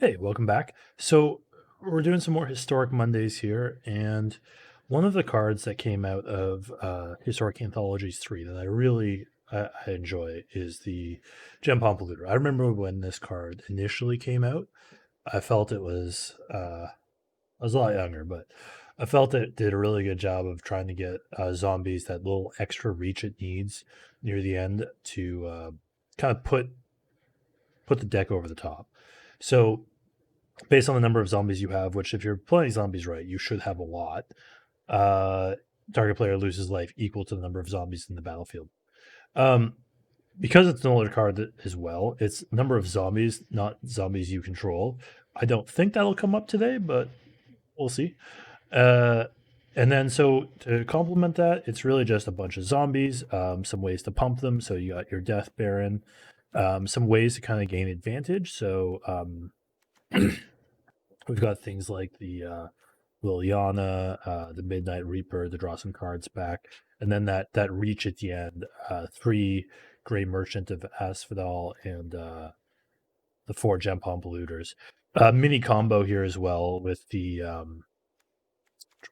Hey, welcome back. So we're doing some more Historic Mondays here, and one of the cards that came out of Historic Anthologies 3 that I enjoy is the Gempalm Polluter. I remember when this card initially came out, I felt it was I was a lot younger, but I felt it did a really good job of trying to get zombies that little extra reach it needs near the end to kind of put the deck over the top. So based on the number of zombies you have, which if you're playing zombies right, you should have a lot. Uh, Target player loses life equal to the number of zombies in the battlefield. Um, because it's an older card as well, it's number of zombies, not zombies you control. I don't think that'll come up today, but we'll see. Uh, and then so to complement that, it's really just a bunch of zombies, some ways to pump them. So you got your Death Baron, some ways to kind of gain advantage. So we've got things like the Liliana, the Midnight Reaper to draw some cards back, and then that reach at the end, 3 Gray Merchant of Asphodel and the 4 Gempalm Polluters. Mini combo here as well with the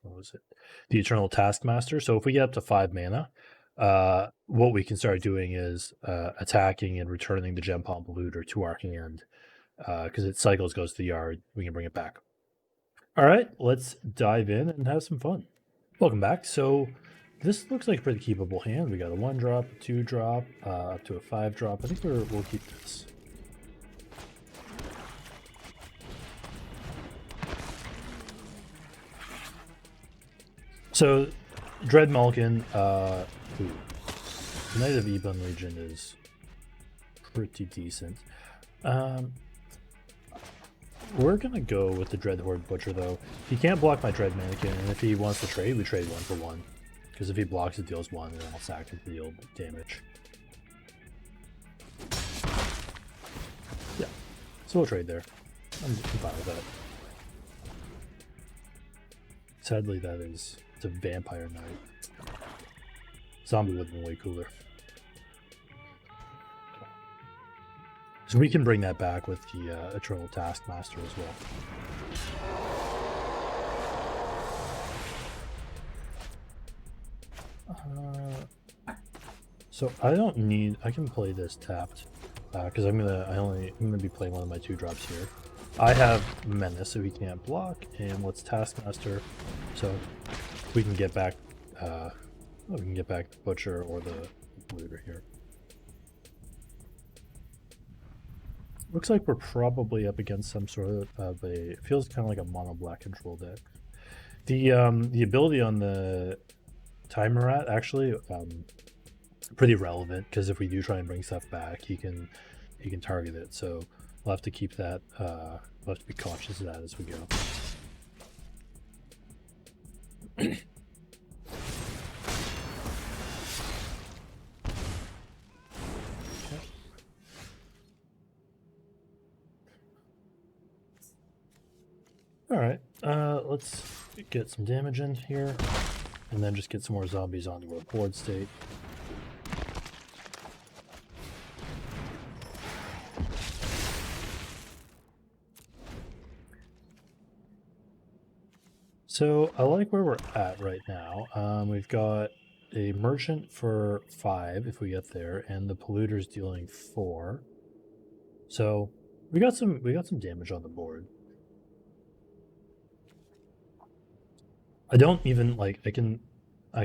what was it? The Eternal Taskmaster. So if we get up to 5 mana, what we can start doing is attacking and returning the Gempalm Polluter to our hand because it cycles, goes to the yard. We can bring it back. All right, let's dive in and have some fun. Welcome back. So this looks like a pretty keepable hand. We got a 1-drop, a 2-drop, up to a 5-drop. I think we'll keep this. So Dreadmalkin, Knight of Ebon Legion is pretty decent. We're gonna go with the Dreadhorde Butcher though. He can't block my Dreadmalkin, and if he wants to trade, we trade 1 for 1. Because if he blocks, it deals 1, and then I'll sack and deal damage. Yeah, so we'll trade there. I'm fine with that. Sadly, it's a Vampire Knight. Zombie would have been way cooler. So we can bring that back with the Eternal Taskmaster as well. So I don't need. I can play this tapped because I'm gonna be playing one of my 2-drops here. I have Menace, so he can't block, and what's Taskmaster, so we can get back. We can get back the Butcher or the Polluter here. Looks like we're probably up against some sort of a. It feels kind of like a mono black control deck. The ability on the Timer Rat actually pretty relevant because if we do try and bring stuff back, he can target it. So we'll have to keep that. We'll have to be cautious of that as we go. All right, let's get some damage in here, and then just get some more zombies onto our board state. So I like where we're at right now. We've got a merchant for 5 if we get there, and the polluter's dealing 4. So we got some damage on the board. I don't even like. I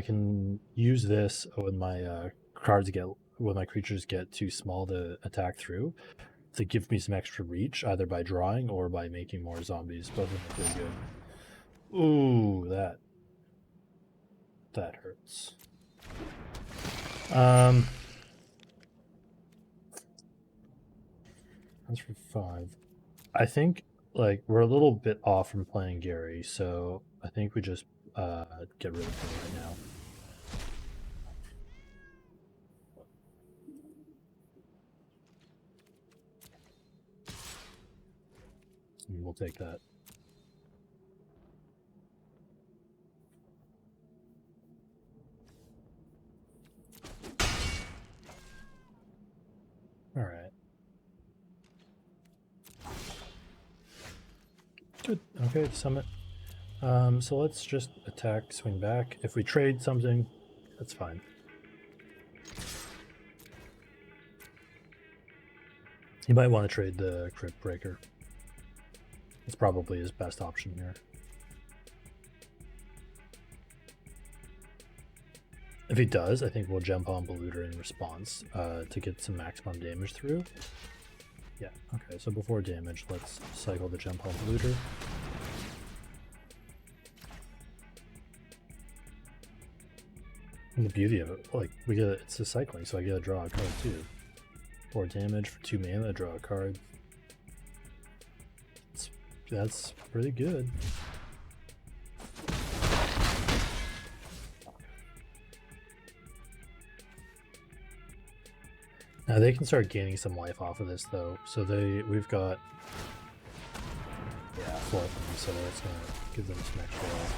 can use this when my when my creatures get too small to attack through, to give me some extra reach, either by drawing or by making more zombies. Both of them are pretty good. Ooh, that hurts. That's for 5. I think like we're a little bit off from playing Gary, so I think we just get rid of him right now. And we'll take that. All right. Good. Okay, Summit. So let's just attack, swing back. If we trade something, that's fine. You might want to trade the Cryptbreaker. It's probably his best option here. If he does, I think we'll Gempalm Polluter in response to get some maximum damage through. Yeah, okay, so before damage, let's cycle the Gempalm Polluter. And the beauty of it, like, we get it's a cycling, so I get to draw a card too. 4 damage for 2 mana, draw a card. That's pretty good. Now they can start gaining some life off of this though. So we've got 4 of them, so that's gonna give them some extra life.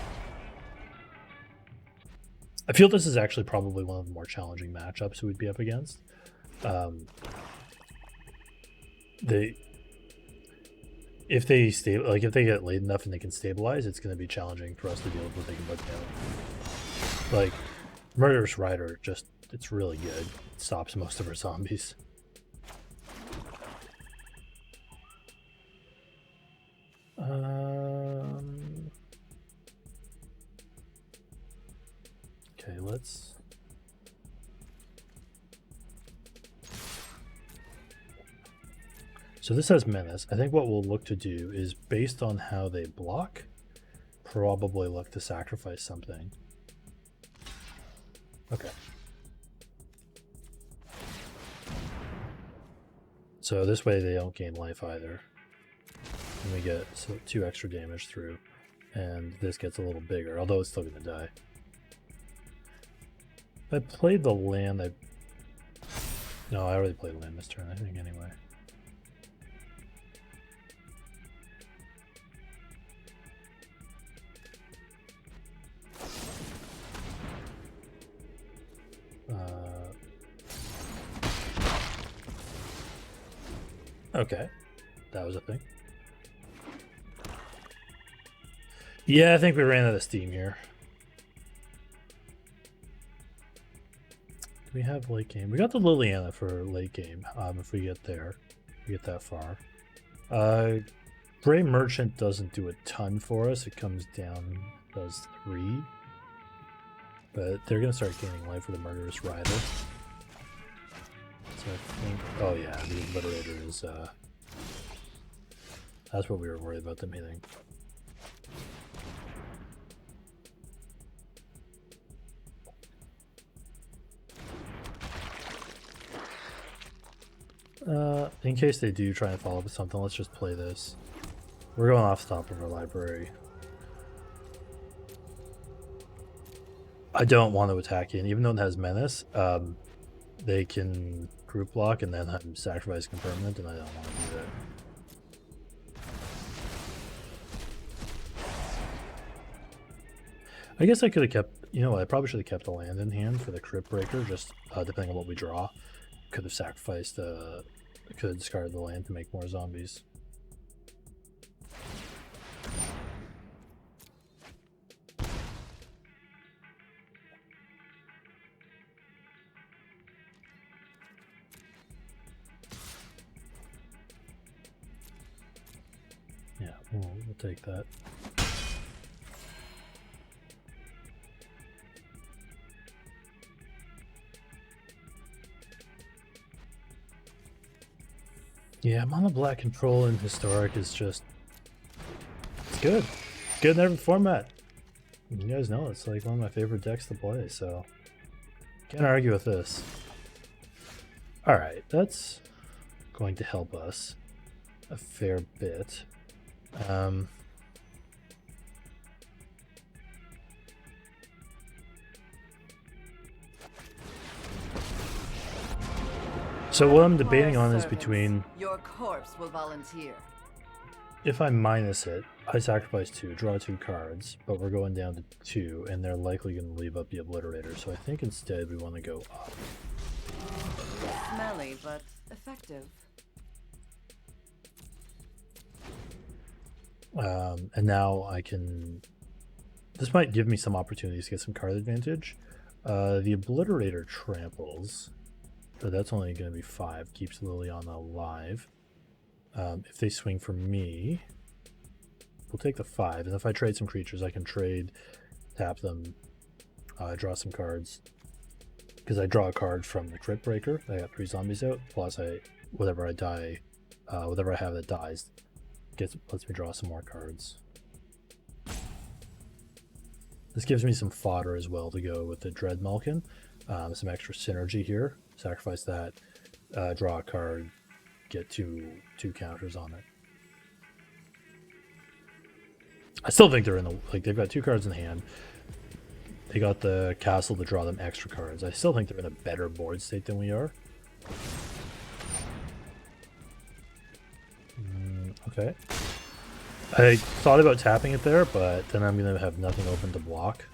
I feel this is actually probably one of the more challenging matchups we'd be up against. If they get late enough and they can stabilize, it's going to be challenging for us to deal with what they can put down. Like Murderous Rider, it's really good. It stops most of our zombies. Okay, let's. So this has Menace. I think what we'll look to do is, based on how they block, probably look to sacrifice something. Okay. So this way they don't gain life either. And we get 2 extra damage through. And this gets a little bigger, although it's still going to die. I played the land. No, I already played land this turn, I think, anyway. Okay, that was a thing. Yeah, I think we ran out of steam here. Do we have late game? We got the Liliana for late game. If we get there, we get that far. Gray Merchant doesn't do a ton for us. It comes down, does 3. But they're gonna start gaining life with the Murderous Rider. So I think, oh yeah, the Obliterator is, that's what we were worried about them hitting. In case they do try and follow up with something, let's just play this. We're going off the top of our library. I don't want to attack in, even though it has Menace. They can group block and then have sacrifice permanent, and I don't want to do that. I guess I could have kept, you know what, I probably should have kept the land in hand for the Cryptbreaker, just depending on what we draw. Could have sacrificed, could have discarded the land to make more zombies. Yeah, we'll take that. Yeah, Mono Black control in Historic is just, it's good. It's good in every format. You guys know it's like one of my favorite decks to play, so can't argue with this. Alright, that's going to help us a fair bit. So what I'm debating on is between, your corpse will volunteer. If I minus it, I sacrifice 2, draw 2 cards, but we're going down to 2, and they're likely going to leave up the Obliterator. So I think instead we want to go up. Smelly, but effective. And now I can... This might give me some opportunities to get some card advantage. The Obliterator tramples, but that's only going to be 5. Keeps Liliana alive. If they swing for me, we'll take the 5. And if I trade some creatures, I can trade, tap them, draw some cards. Because I draw a card from the Cryptbreaker. I got 3 zombies out. Plus, whatever I die, whatever I have that dies, lets me draw some more cards. This gives me some fodder as well to go with the Dreadmalkin. Some extra synergy here. Sacrifice that, draw a card, get two counters on it. I still think they're in the... Like, they've got 2 cards in hand. They got the castle to draw them extra cards. I still think they're in a better board state than we are. Okay. I thought about tapping it there, but then I'm going to have nothing open to block.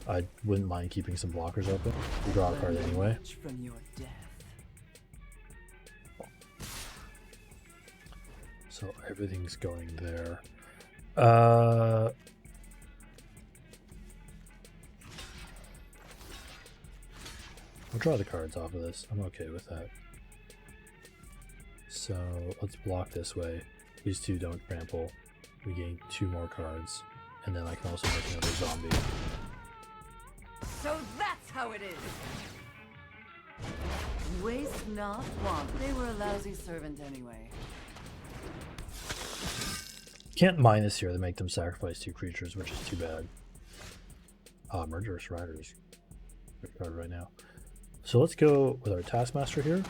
I wouldn't mind keeping some blockers open. We draw a card anyway. From your death. So everything's going there. I'll draw the cards off of this. I'm okay with that. So let's block this way. These 2 don't trample. We gain 2 more cards. And then I can also make another zombie. So that's how it is. Waste not, want. They were a lousy servant anyway. Can't minus here to make them sacrifice 2 creatures, which is too bad. Murderous Rider is a good card right now. So let's go with our Taskmaster here.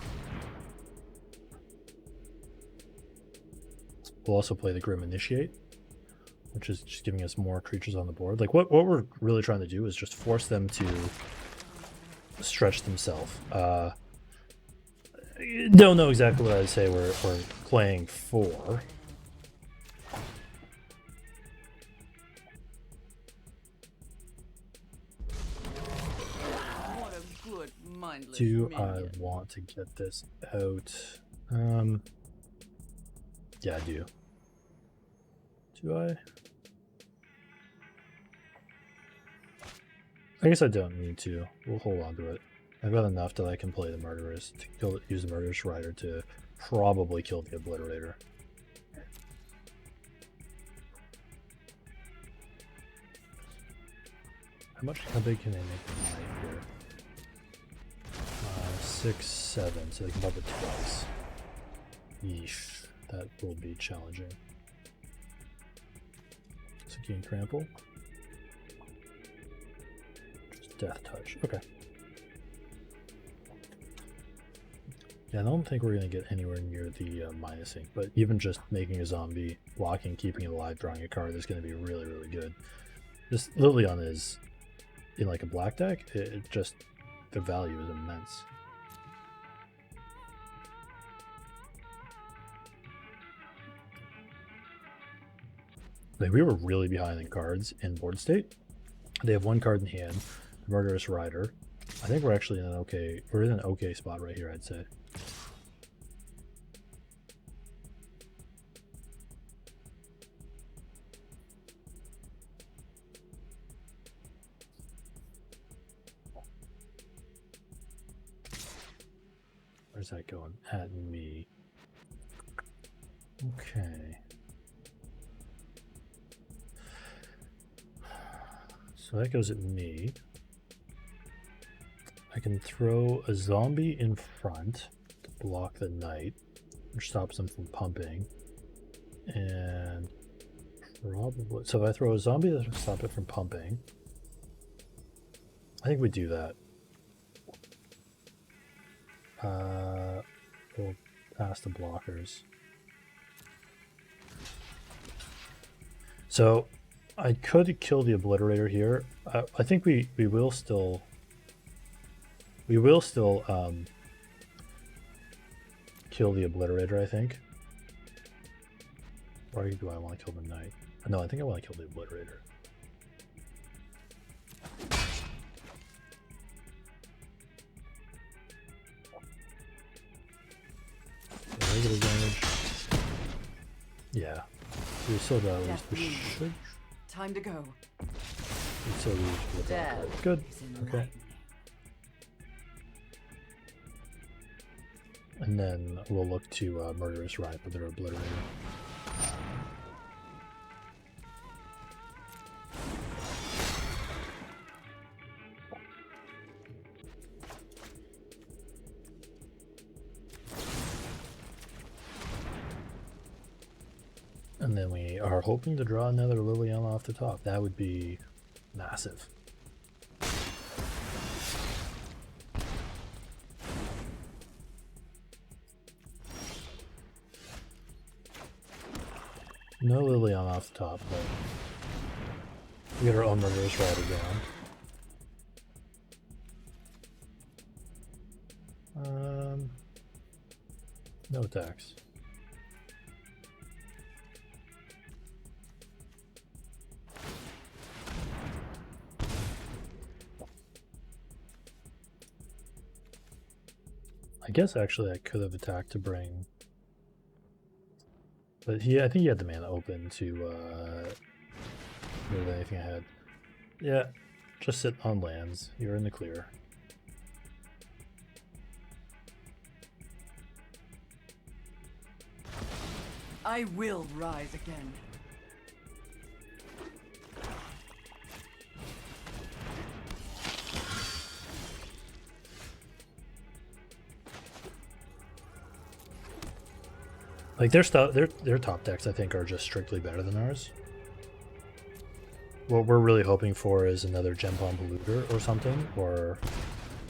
We'll also play the Grim Initiate, which is just giving us more creatures on the board. Like, what we're really trying to do is just force them to stretch themselves. Don't know exactly what I'd say we're playing for. What a good, mindless Do minion. I want to get this out? Yeah, I do. Do I? I guess I don't need to. We'll hold on to it. I've got enough that I can play the Murderous to use the Murderous Rider to probably kill the Obliterator. How big can they make the knife here? 6, 7, so they can pop it twice. Yeesh, that will be challenging. So gain trample. Just death touch. Okay. Yeah, I don't think we're going to get anywhere near the minusing, but even just making a zombie, blocking, keeping it alive, drawing a card is going to be really, really good. This Liliana is, in like a black deck, it just, the value is immense. Like, we were really behind in cards in board state. They have 1 card in hand, the Murderous Rider. I think we're actually in an okay, we're in an okay spot right here, I'd say. Where's that going? At me. Okay. So that goes at me. I can throw a zombie in front to block the knight, which stops them from pumping. And probably... So if I throw a zombie, that'll stop it from pumping. I think we do that. We'll pass the blockers. So I could kill the Obliterator here. I think we will still kill the Obliterator, I think. Or do I want to kill the Knight? No, I think I want to kill the Obliterator. Regular damage. Yeah. we still got at least. Death We looms. should. Time to go. We still use the draw Death card. Good. is in Okay. light. And then we'll look to Murderous Rider, their Obliterator. And then we are hoping to draw another Liliana off the top. That would be massive. No Liliana off the top, but we get our own Murderous Rider down. No attacks. I guess actually I could have attacked to bring, but I think he had the mana open to move anything ahead. Yeah, just sit on lands. You're in the clear. I will rise again. Like their top decks, I think, are just strictly better than ours. What we're really hoping for is another Gempalm Polluter or something, or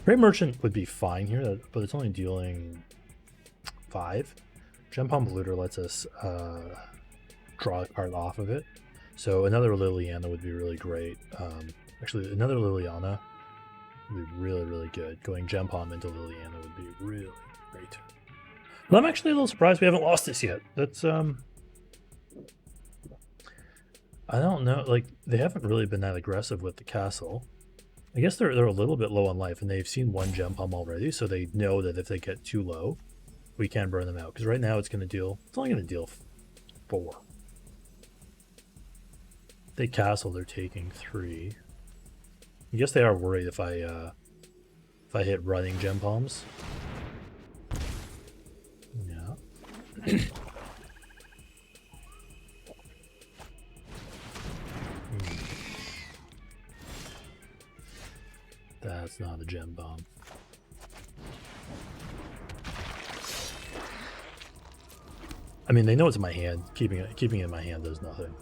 Great Merchant would be fine here, but it's only dealing 5. Gempalm Polluter lets us draw a card off of it, so another Liliana would be really great. Actually, another Liliana would be really, really good. Going Gempalm into Liliana would be really great. But I'm actually a little surprised we haven't lost this yet. That's I don't know. Like they haven't really been that aggressive with the castle. I guess they're a little bit low on life, and they've seen one Gempalm already, so they know that if they get too low, we can burn them out. Because right now it's going to deal. It's only going to deal 4. They castle. They're taking 3. I guess they are worried if I hit running Gempalms. Yeah. That's not a Gempalm. I mean, they know it's in my hand. Keeping it in my hand does nothing.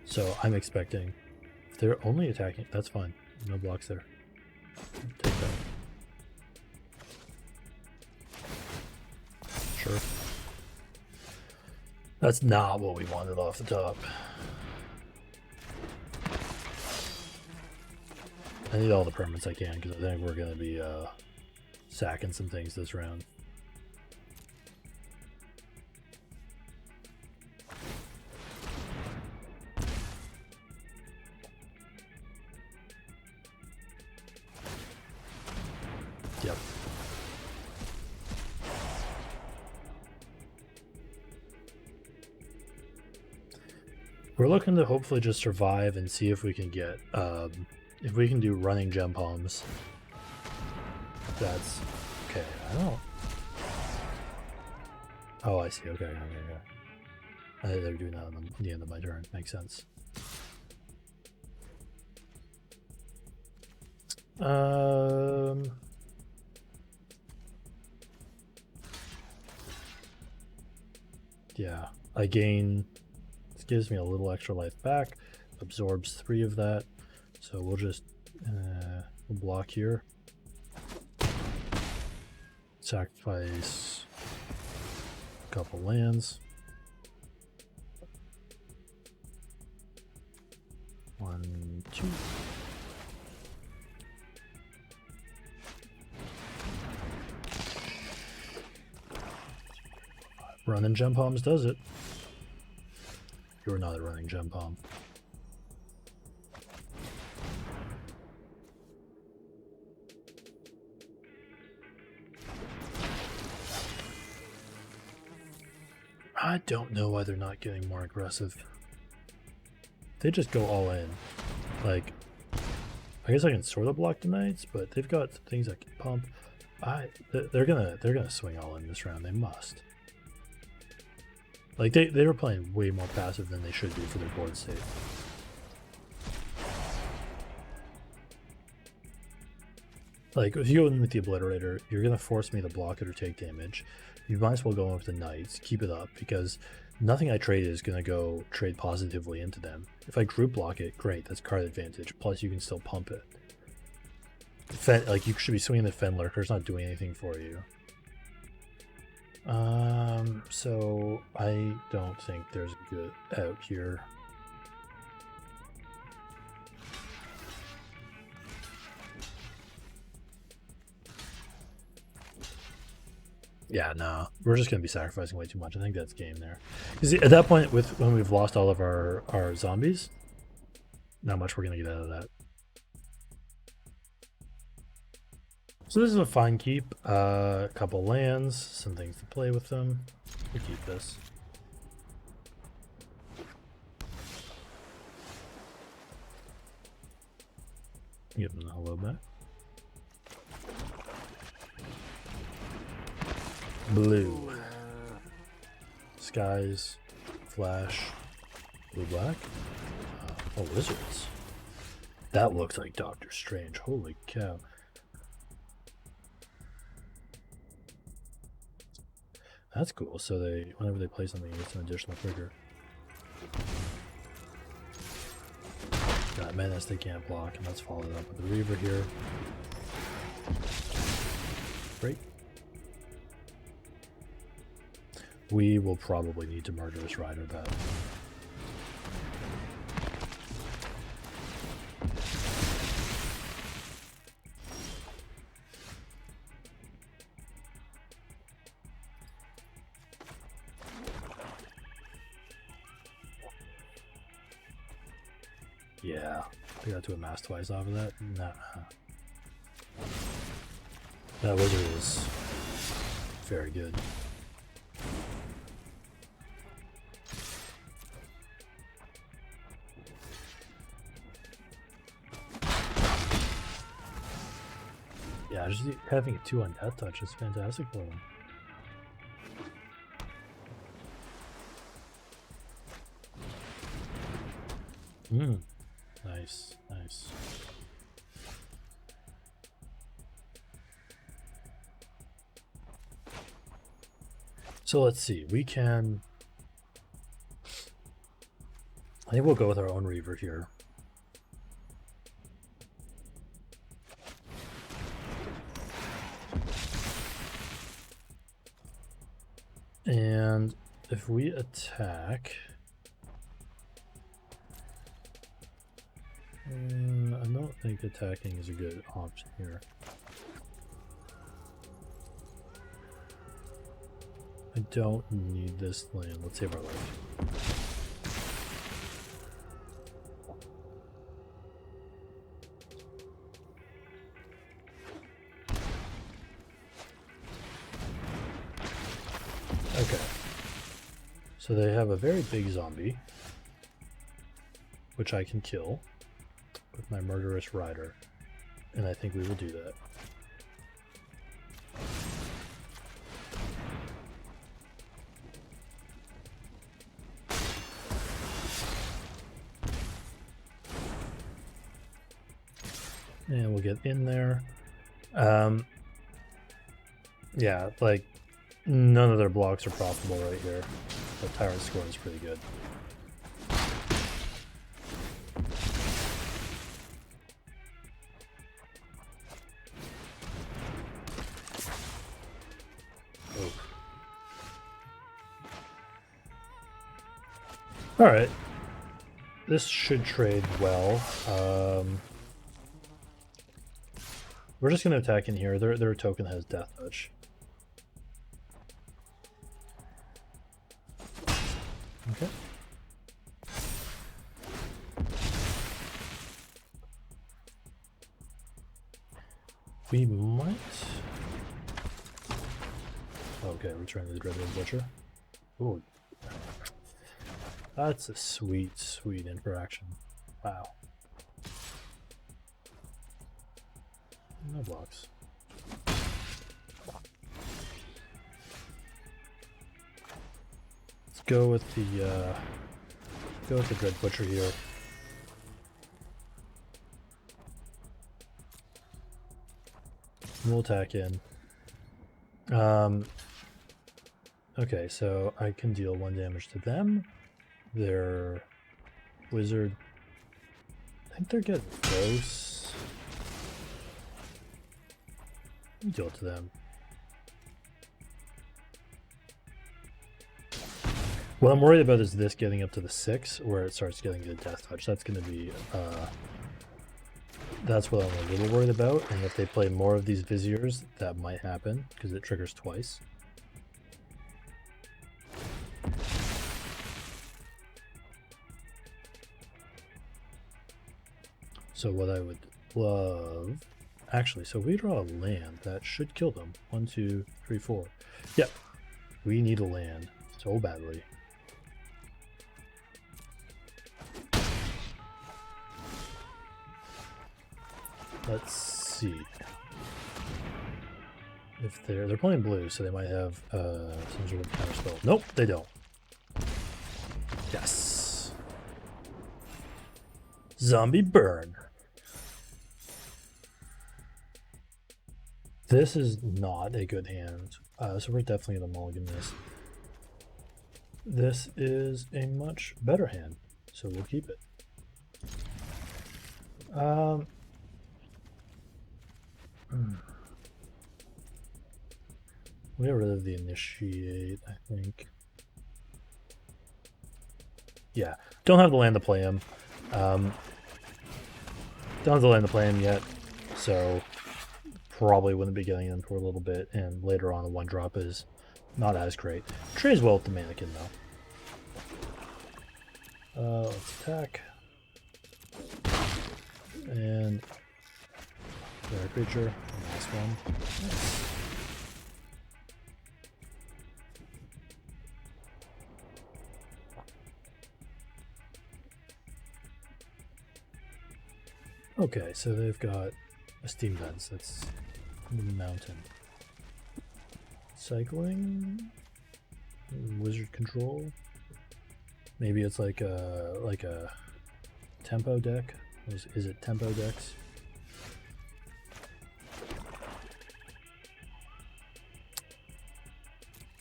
So I'm expecting, if they're only attacking, that's fine. No blocks there. Take that. Sure. That's not what we wanted off the top. I need all the permanents I can because I think we're going to be sacking some things this round. Yep. We're looking to hopefully just survive and see if we can get, if we can do running Gempalms. That's okay. I don't. Oh, I see. Okay. I think they're doing that on the end of my turn. Makes sense. Yeah, I gain. This gives me a little extra life back. Absorbs 3 of that. So we'll just block here. Sacrifice a couple lands. 1, 2. Running Gempalms does it. You're not a running Gempalm. I don't know why they're not getting more aggressive. They just go all in. Like, I guess I can sort of block the knights, but they've got things I can pump. They're gonna swing all in this round. They must. Like they were playing way more passive than they should be for their board state. Like if you go in with the Obliterator, you're gonna force me to block it or take damage. You might as well go in with the Knights, keep it up, because nothing I trade is gonna go trade positively into them. If I group block it, great, that's card advantage. Plus you can still pump it. Like you should be swinging the Fen Lurker's not doing anything for you. So I don't think there's a good out here. Yeah, no, we're just gonna be sacrificing way too much. I think that's game there. Because at that point, when we've lost all of our zombies, not much we're gonna get out of that. So this is a fine keep. A couple lands, some things to play with them. We keep this. Give them the hello back. Blue. Skies. Flash. Blue black. Oh, wizards. That looks like Doctor Strange. Holy cow. That's cool. So whenever they play something, it's an additional trigger. Got Menace they can't block, and let's follow it up with the Reaver here. Great. We will probably need to Murderous Rider that. Yeah, they got to amass twice off of that. Nah. That wizard is very good. Yeah, just having a 2 on Death Touch is fantastic for them. Nice, nice. So let's see, we can... I think we'll go with our own Reaver here. And if we attack... I don't think attacking is a good option here. I don't need this land. Let's save our life. Okay. So they have a very big zombie, which I can kill with my Murderous Rider, and I think we will do that. And we'll get in there. Yeah, like none of their blocks are profitable right here. The Tyrant score is pretty good. All right, this should trade well. We're just gonna attack in here. Their token has Death Touch. Okay. We might. Okay, return to the Dreadhorde Butcher. Oh, That's a sweet, sweet interaction. Wow. No blocks. Let's go with the Dreadhorde Butcher here. We'll attack in. Okay, so I can deal 1 damage to them. Their wizard, I think they're getting close. Deal it to them. What I'm worried about is this getting up to the 6, where it starts getting the death touch. That's going to be, that's what I'm a little worried about. And if they play more of these Viziers, that might happen, because it triggers twice. So what I would love... Actually, so if we draw a land, that should kill them. 1, 2, 3, 4. Yep. We need a land so badly. Let's see. If they're playing blue, so they might have some sort of counter spell. Nope, they don't. Yes. Zombie burn. This is not a good hand, so we're definitely going to mulligan this. This is a much better hand, so we'll keep it. We'll get rid of the initiate, I think. Yeah, don't have the land to play him. Don't have the land to play him yet, so probably wouldn't be getting them for a little bit, and later on a 1-drop is not as great. Trades well with the mannequin though. Let's attack. And rare creature, last one. Nice. Okay, so they've got a steam vents. That's the mountain. Cycling, wizard control. Maybe it's like a tempo deck. Is it tempo decks?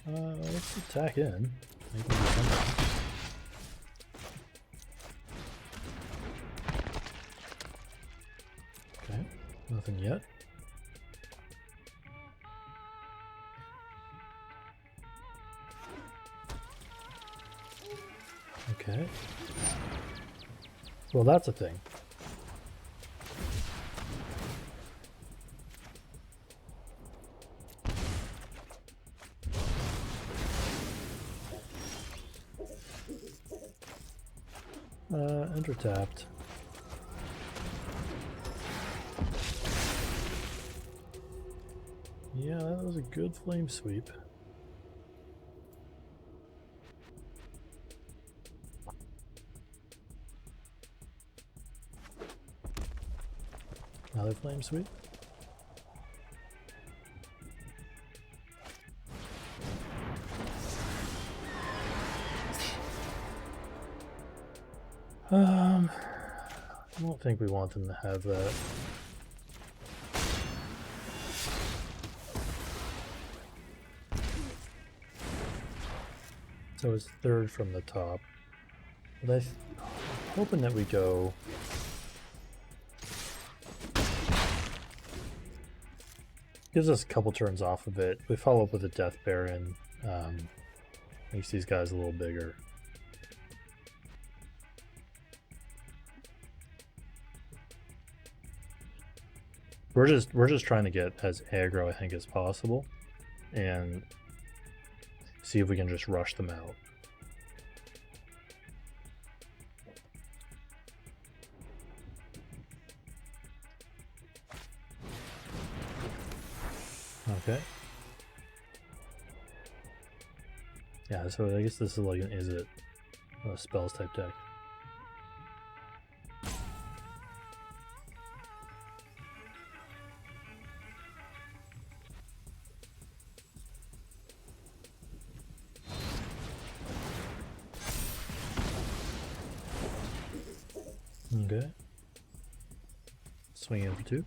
Let's attack in. Make them do something. Okay, nothing yet. Okay. Well, that's a thing. Enter tapped. Yeah, that was a good flame sweep. Another flame sweep. I don't think we want them to have that. So it's third from the top. But I'm hoping that we go... Gives us a couple turns off of it. We follow up with a Death Baron. Makes these guys a little bigger. We're just trying to get as aggro, I think, as possible, and see if we can just rush them out. Okay. Yeah, so I guess this is like an is it spells type deck. Okay. Swing in for 2.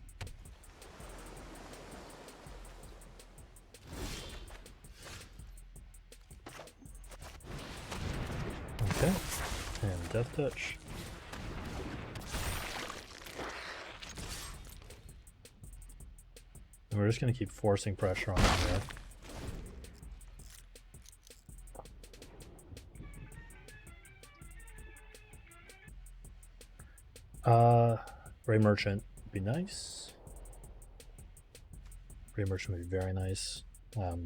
Okay. And Death Touch. And we're just going to keep forcing pressure on him there. Ray Merchant would be nice. Ray Merchant would be very nice. So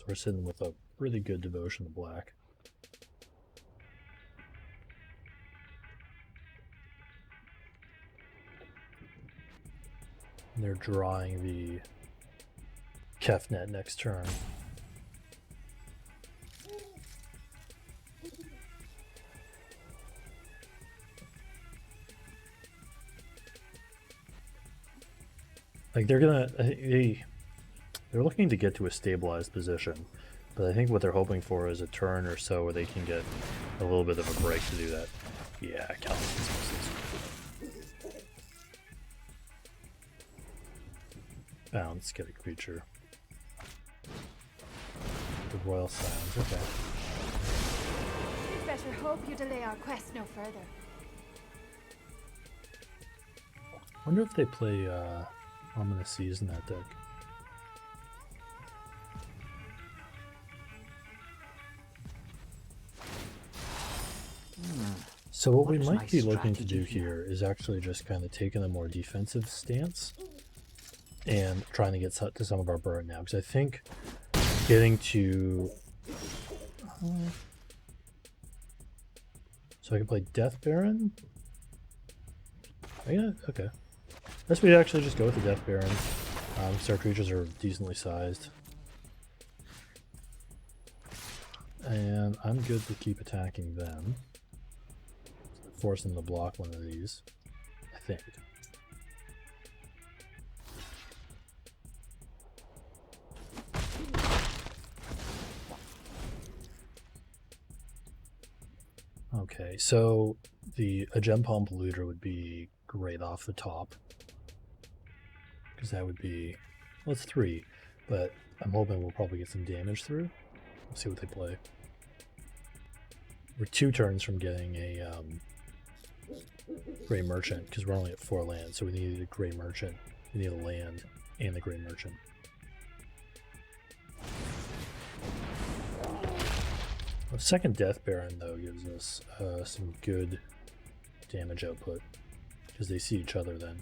we're sitting with a really good devotion to black. And they're drawing the Kefnet next turn. Like they're looking to get to a stabilized position, but I think what they're hoping for is a turn or so where they can get a little bit of a break to do that. Yeah, Calvin's misses. Bounce, get a creature. The Royal Silence, okay. Better hope you delay our quest no further. Wonder if they play Ominous Seas in that deck. So what we might be looking to do here is actually just kind of taking a more defensive stance and trying to get to some of our burn now, because I think getting to so I can play Death Baron. Okay. Guess we actually just go with the Death Baron. Because our creatures are decently sized. And I'm good to keep attacking them. Force them to block one of these, I think. Okay, so a Gempalm Polluter would be great off the top. Because that would be, well, it's 3, but I'm hoping we'll probably get some damage through. We'll see what they play. We're 2 turns from getting a Gray Merchant, because we're only at 4 lands, so we need a Gray Merchant. We need a land and the Gray Merchant. A second Death Baron, though, gives us some good damage output, because they see each other then.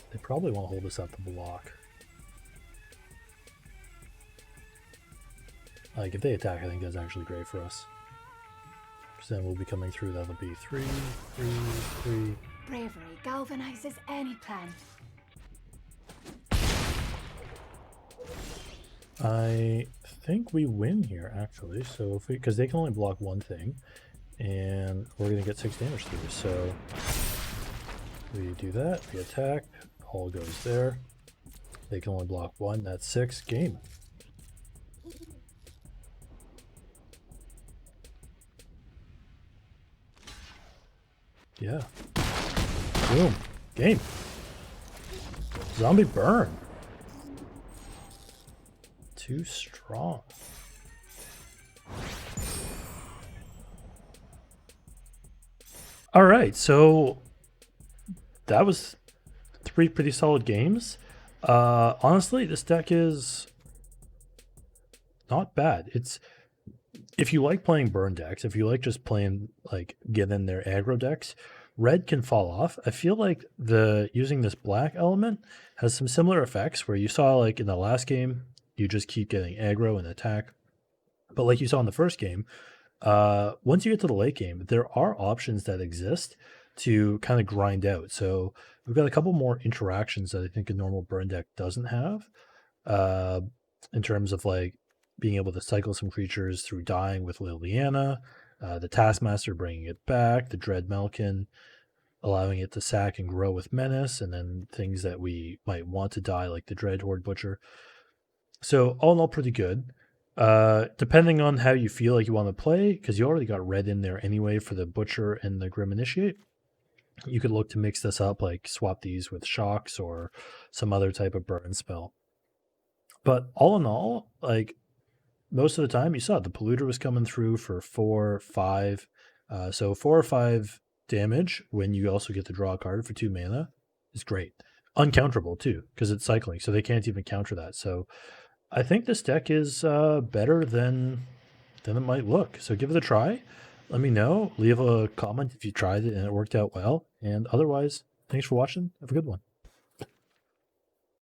They probably won't hold us up to block. Like, if they attack, I think that's actually great for us. Because then we'll be coming through, that'll be 3, 3, 3. Bravery galvanizes any plan. I think we win here, actually. So if because they can only block one thing, and we're gonna get 6 damage through. So we do that. We attack. All goes there. They can only block 1. That's 6. Game. Yeah. Boom. Game. Zombie burn. Too strong. All right, so that was 3 pretty solid games. Honestly, this deck is not bad. It's if you like playing burn decks, if you like just playing like get in their aggro decks, red can fall off. I feel like using this black element has some similar effects where you saw like in the last game, you just keep getting aggro and attack. But like you saw in the first game, once you get to the late game, there are options that exist to kind of grind out. So we've got a couple more interactions that I think a normal burn deck doesn't have, uh, in terms of like being able to cycle some creatures through dying with Liliana, the Taskmaster bringing it back, the Dreadmalkin allowing it to sack and grow with Menace, and then things that we might want to die like the Dreadhorde Butcher. So all in all, pretty good. Depending on how you feel like you want to play, because you already got red in there anyway for the Butcher and the Grim Initiate, you could look to mix this up, like swap these with Shocks or some other type of burn spell. But all in all, like most of the time, you saw the Polluter was coming through for 4, 5. So 4 or 5 damage when you also get to draw a card for 2 mana is great. Uncounterable too, because it's cycling, so they can't even counter that. So I think this deck is better than it might look. So give it a try. Let me know. Leave a comment if you tried it and it worked out well. And otherwise, thanks for watching. Have a good one.